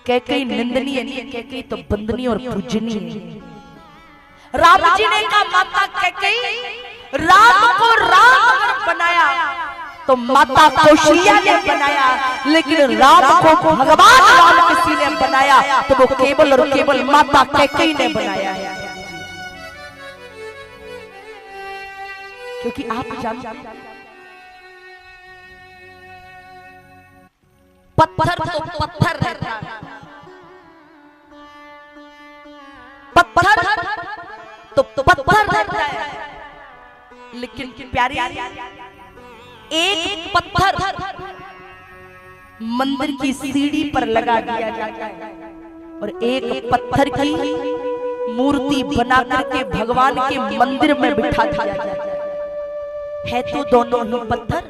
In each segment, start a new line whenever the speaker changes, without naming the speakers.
कैकेयी निंदनीय नहीं है, कैकेयी तो बंदनीय और पूजनीय है। राम जी ने कहा माता कैकेयी राम को राम बनाया तो माता कौशल्या ने बनाया, लेकिन राम को भगवान राम किसी ने बनाया तो वो केवल और केवल माता कैकेयी ने बनाया है। क्योंकि आप जानते हैं पत्थर तो पत्थर रहता है, पत्थर तो पत्थर रहता है, लेकिन प्यारी एक पत्थर मंदिर की सीढ़ी पर लगा दिया जाता है और एक पत्थर की मूर्ति बना करके भगवान के मंदिर में बिठा दिया जाता है तो दोनों ही पत्थर,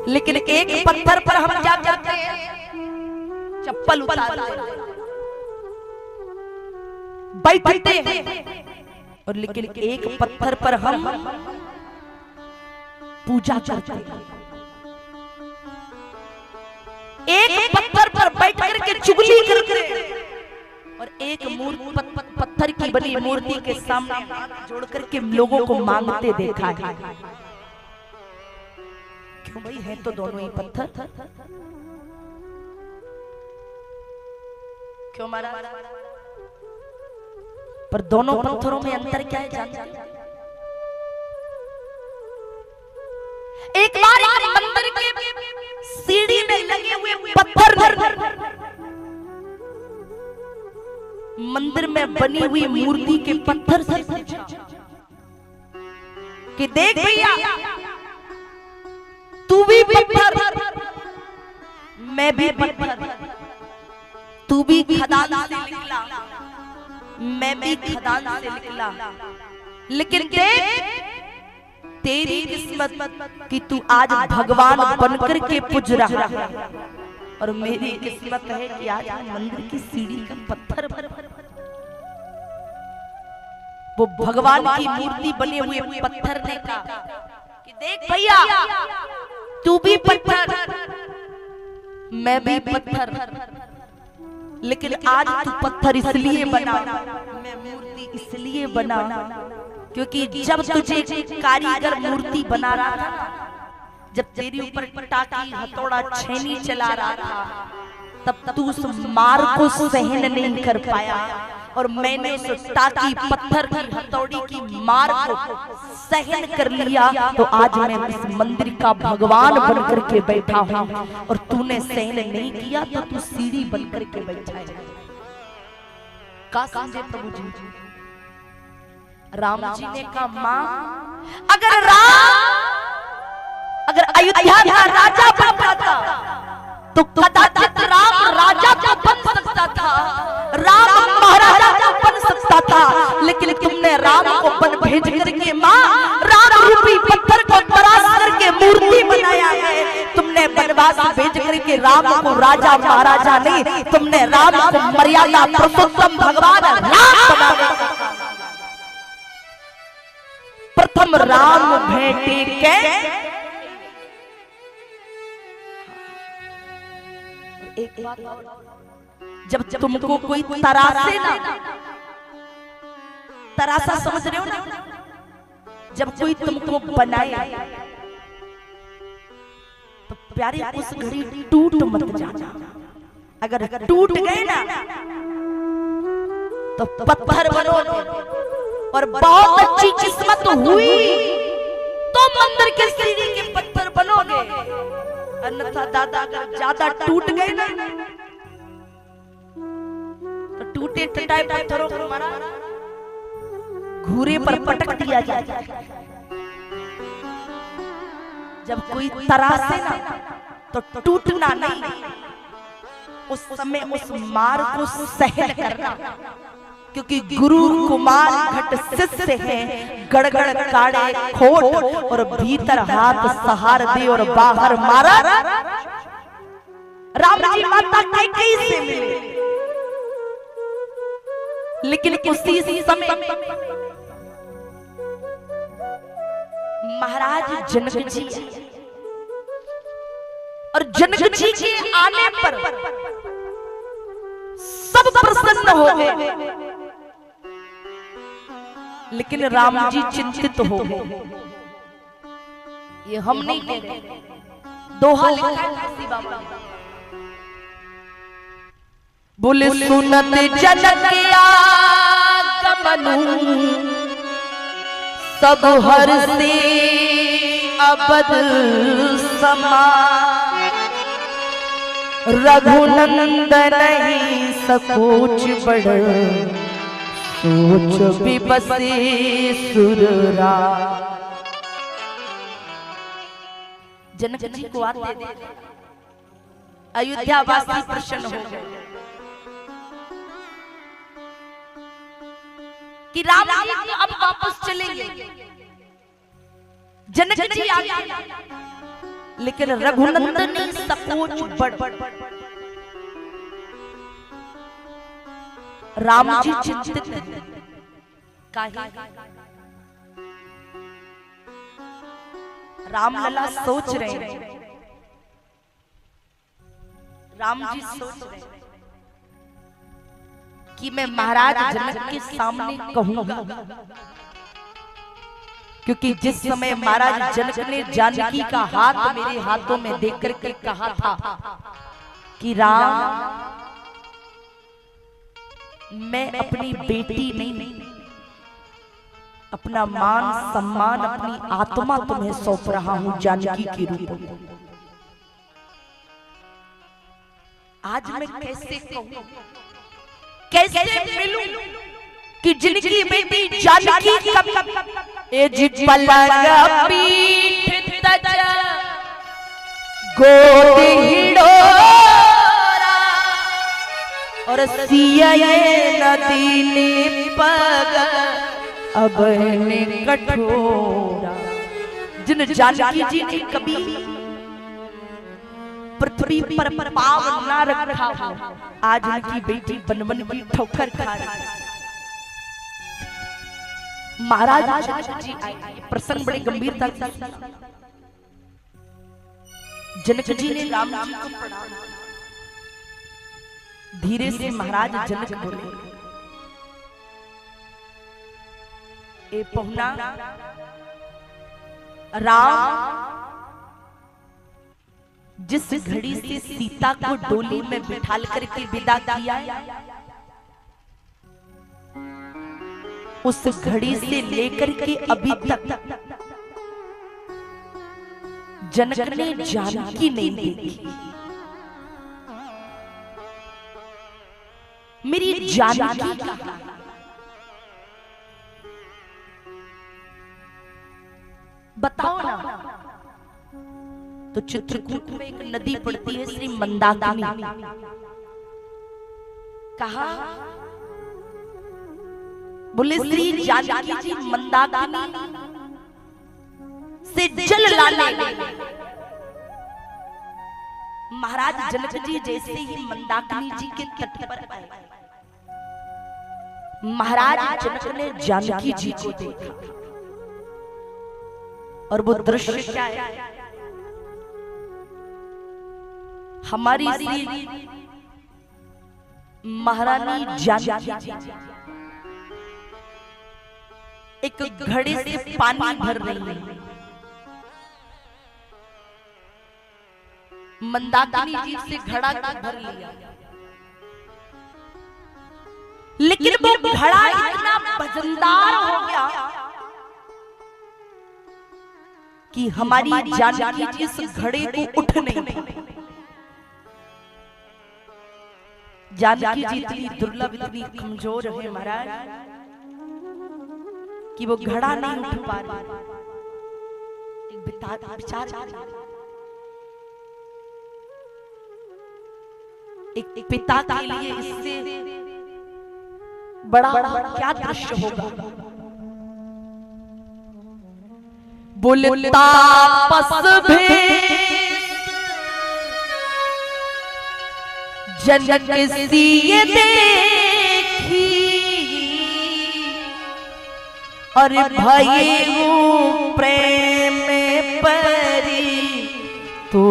लेकिन एक पत्थर पर हम क्या करते हैं, चप्पल उतारते हैं, बैठते हैं, और लेकिन एक पत्थर पर हम पूजा करते हैं। एक पत्थर पर बैठ करके चुगली करते हैं और एक पत्थर की बनी मूर्ति के सामने हाथ जोड़ करके लोगों को मांगते देखा है। क्यों भाई, है तो दोनों ही पत्थर। क्यों मारा? पर दोनों पत्थरों में अंतर क्या है जानते हैं? एक बार मंदिर के सीढ़ी में लगे हुए पत्थर मंदिर में बनी हुई मूर्ति के पत्थर से कि देख भैया तू भी पत्थर, मैं भी पत्थर, तू भी खदान से निकला, मैं भी खदान से निकला, लेकिन देख तेरी किस्मत कि तू आज भगवान बनकर के पूज रहा है और मेरी किस्मत है कि आज मंदिर की सीढ़ी का पत्थर वो भगवान की मूर्ति बने हुए पत्थर ने कहा कि देख भैया तू भी पत्थर, मैं भी पत्थर, लेकिन आज तू पत्थर इसलिए बना, मैं मूर्ति इसलिए बना क्योंकि जब तुझे कारीगर मूर्ति बना रहा था, जब तेरे ऊपर टाकी हथौड़ा छेनी चला रहा था, तब तू उस मार को सहन नहीं कर पाया और मैंने उस टाकी पत्थर की हथौड़ी की मार को सहन कर लिया, तो आज मैं इस मंदिर का भगवान बनकर के बैठा हूँ और तूने सहन नहीं किया तो तू सीढ़ी बनकर के बैठा है। का समझे प्रभु जी? राम जी ने कहा मां अगर अयोध्या का राजा बनता था तो कदाचित राम राजा तो बन सकता था, राम महाराजा बन सकता था, लेकिन तुमने राम को बन भेज करके मां राम रूपी पत्थर को तराश करके मूर्ति बनाया है। तुमने वनवास भेज करके राम को राजा महाराजा नहीं, तुमने राम को मर्यादा पुरुषोत्तम भगवान राम बना। प्रथम राम भेटे के एक बात, जब तुमको कोई तरासे ना, तरासा समझ रहे हो ना, जब कोई तुमको बनाए तो प्यारे उस घड़ी टूट मत जाना। अगर टूट गए ना तो पत्थर बनो और बहुत अच्छी किस्मत हुई तो मंदिर के सीढ़ी के पत्थर बनोगे, अन्यथा दादा अगर ज्यादा टूट गए ना तो टूटे टटाए पत्थरों को मारा घूरे पर पटक दिया जाए। जब कोई तरासे ना तो टूटना नहीं, उस समय उस मार को सहन करना, क्योंकि गुरु कुमार घट शिष्य है, गड़गड़ काड़े खोट और भीतर हाथ सहार दे और बाहर मारा। राम जी माता कैकेयी से मिले, लेकिन उसी समय महाराज जनक जी और जनक जी के आने पर सब प्रसन्न हो गए, लेकिन राम जी चिंतित हो गए। ये हम नहीं कह रहे, दोहा लिखा है तुलसी बाबा ने। बोले सुनत जनक आगमनु सब हर से अबद समा, रघुनंदन नहीं सकोच बढ़ सोच भी बसे सुररा। जनक जी को आते अयोध्या वासी प्रसन्न हो गए कि राम जी अब वापस चलेंगे। जनक जी आ गए, लेकिन रघुनंदन ने सकोच बढ़। राम जी चिंतित हैं, काहे? राम लला सोच रहे हैं, राम जी सोच रहे हैं कि मैं महाराज जनक के सामने कहूंगा, क्योंकि जिस समय महाराज जनक ने जानकी का हाथ मेरे हाथों में देख करके कहा था कि राम मैं अपनी बेटी नहीं, अपना मान सम्मान, अपनी आत्मा तुम्हें सौंप रहा हूं जानकी के रूप में। आज मैं कैसे कहूं, कैसे मिलूं कि जिनकी बेटी जानकी पलंग पीठ तज गोद हिडोरा और सिया नदी ने पग अब ने कठोरा। जिन जानकी जी ने कभी पृथ्वी पर पाव ना रखा हो, आज उनकी बेटी बन की ठोकर खा रही। महाराज जनक जी आए, प्रसंग बड़े गंभीरता से। जनक जी ने राम जी को प्रणाम। धीरे से महाराज जनक बोले, ए पहुना, राम जिस घड़ी से सीता को डोली में बिठाल करके विदा किया, उस घड़ी से लेकर के अभी तक जनक ने जानकी नहीं देखी। मेरी जानकी कहाँ? बताओ ना। तो चित्रकूट में एक नदी पड़ती है श्री मंदाकिनी। कहा? बोले श्री जानकी जी मंदाकिनी से जल लाने गए। महाराज जनक जी जैसे ही मंदाकिनी जी के तट पर आए, महाराज जनक ने जानकी जी को देखा। और वो दृश्य क्या है? हमारी श्री महारानी जानकी एक घड़े से पानी भर रही है। मंदाकिनी जी से घड़ा भर लिया, लेकिन वो घड़ा इतना वजनदार हो गया कि हमारी जानकी जी इस घड़े को उठ नहीं पाई। जानकी जी इतनी दुर्लभ, इतनी कमजोर है महाराज कि वो घड़ा नहीं उठ पा रही। विचार, एक पिता के लिए इससे बड़ा क्या दृश्य होगा। बोले तापस भेष जनक सिए देखी, और भये प्रेम परी तो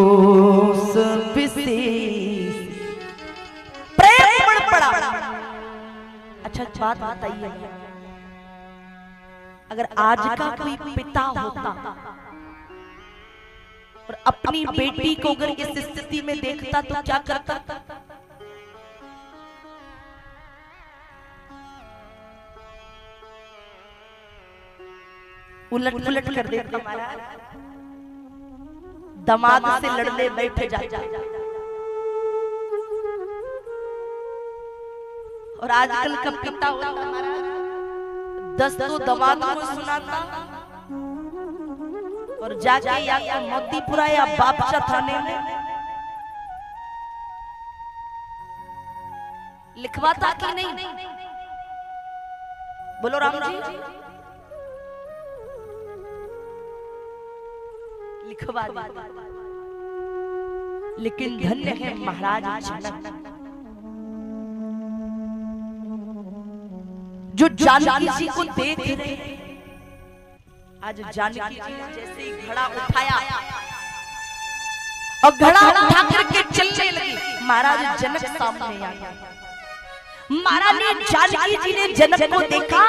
अच्छा बात बताइए, अगर आज का कोई पिता होता और अपनी बेटी को अगर इस स्थिति में देखता तो क्या करता? उलट पुलट कर देता, दमाद से लड़ने बैठ जाता। और आजकल का पिता होता 10 तो दमाद को सुनाता और जाके या तो मोतीपुरा या बापचा थाने में लिखवाता कि नहीं? बोलो राम जी, लिखवा देता। लेकिन धन्य है महाराज जनक जो जानकी जी को देख रहे। आज जानकी जी ने जैसे ही घड़ा उठाया और घड़ा उठा करके चलने लगी, महाराज जनक सामने आ गए। महाराज जानकी जी ने जनक को देखा,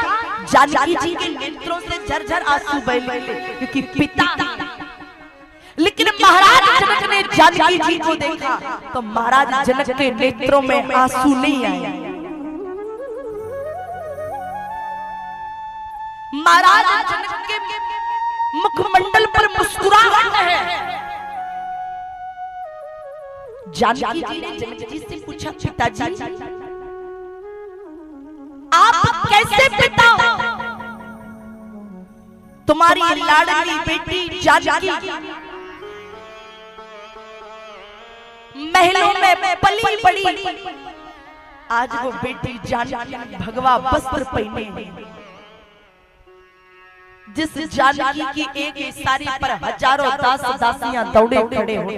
जानकी जी के नेत्रों से झरझर आंसू बह निकले क्योंकि पिता। लेकिन महाराज जनक ने जानकी जी को देखा तो महाराज जनक के नेत्रों में आंसू नहीं आए। महाराज जनक के मुखमंडल पर मुस्कुराहट है। जानकी जी ने जनक जी से पूछा, पिताजी आप कैसे पिता हो? तुम्हारी लाडली बेटी जानकी महलों में पली बड़ी, आज वो बेटी जानकी भगवा वस्त्र पहने। जिस जानकी की एक साड़ी पर हजारों दास दासियां दौड़े खड़े हो,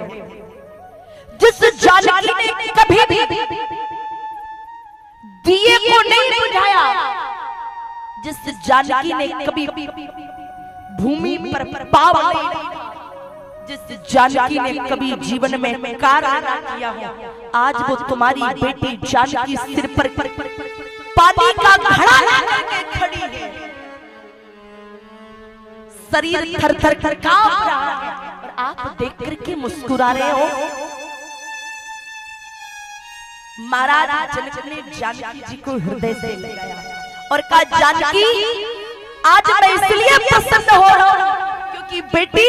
जिस जानकी ने कभी भी दिए को नहीं बुझाया, जिस जानकी ने कभी भूमि पर पाव नहीं, जिस जानकी ने कभी जीवन में कार्य ना किया हो, आज वो तुम्हारी बेटी जानकी सिर पर पानी का घड़ा लेकर खड़ी है। शरीर थर थर थर कांप रहा है और आप देख करके मुस्कुरा रहे हो। महाराज जनक ने जानकी जी को हृदय से लगाया और कहा, जानकी आज मैं इसलिए प्रसन्न हो रहा हूँ क्योंकि बेटी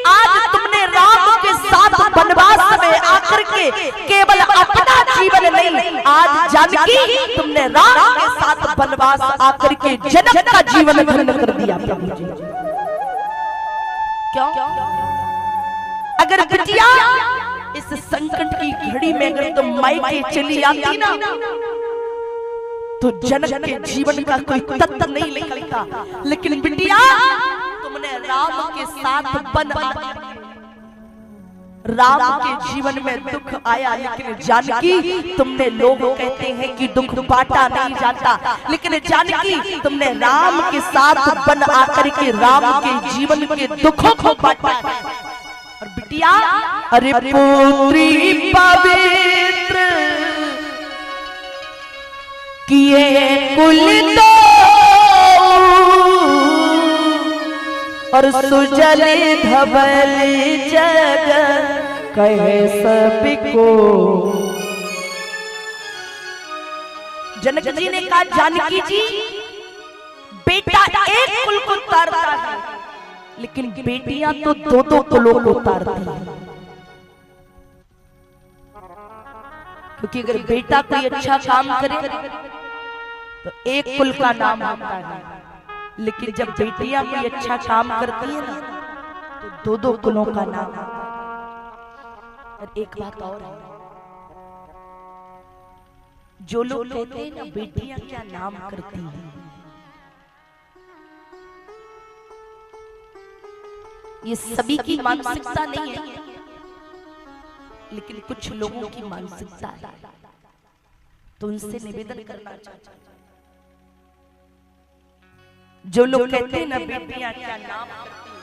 आज तुमने राम के साथ वनवास में आकर के केवल अपना जीवन नहीं, आज जानकी तुमने राम के साथ वनवास आकर के जनक का जीवन धन्य कर दिया। प्रभु जी क्यों? अगर बिटिया इस संकट की घड़ी में अगर तुम मायके चली आती ना तो जनक के जीवन का कोई तत्व नहीं निकलता। लेकिन बिटिया तुमने राम के साथ बन, राम के जीवन में दुख आया, लेकिन जानकी तुमने, लोग कहते हैं कि दुख बांटा नहीं जाता, लेकिन जानकी तुमने राम के साथ बन आकर के राम के जीवन के दुखों को बांटा। और बिटिया अरे पुत्री पवित्र किए कुल दो और सुजल धवल जग कहे सबको। जनक जी ने कहा, जानकी जी बेटा एक कुल को तारता है, लेकिन बेटियां तो दो दो कुलों को तारती हैं। क्योंकि अगर बेटा कोई अच्छा काम करे तो एक कुल का नाम होता है, लेकिन जब बेटियां कोई अच्छा काम करती है ना तो दो दो कुलों का नाम होता है। और एक बात और है, जो लोग कहते हैं ना बेटियां क्या नाम करती हैं, ये सभी की मानसिकता नहीं है, लेकिन कुछ लोगों की मानसिकता है। तो उनसे निवेदन करना चाहता हूं, जो लोग कहते हैं ना बेटियां क्या नाम करती हैं,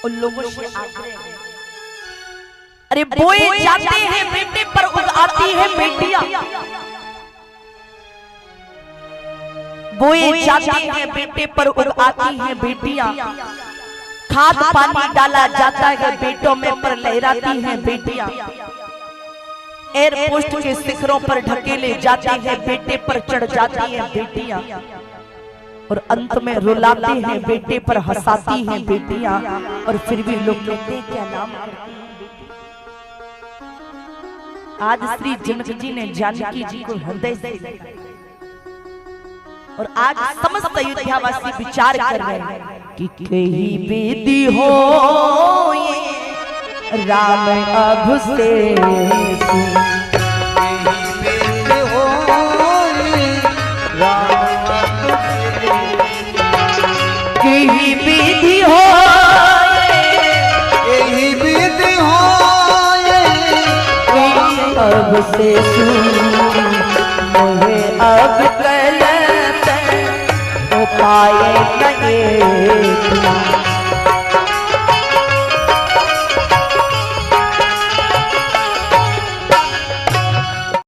उन लोगों से आग्रह है, अरे बोए जाते हैं बेटे पर उगाती है बेटियां। बोए जाते हैं बेटे पर उग आती हैं बेटियां, खाद पानी डाला जाता है बेटों में पर लहराती हैं बेटियां, एयरपोस्ट के शिखरों पर ढकेले जाते हैं बेटे पर चढ़ जाती हैं बेटियां, और अंत में रुलाते हैं बेटे पर हंसाती हैं बेटियां, और फिर भी लोग कहते हैं क्या नाम करती हैं बेटी। आज श्री जनक जी ने जानकी जी को हृदय से, और आज समस्त अयोध्यावासी विचार कर रहे हैं कि कहीं विधि हो राम अब से कहीं विधि हो,
यही विधि हो
अब से मोहे अब गलत उपाय नहीं।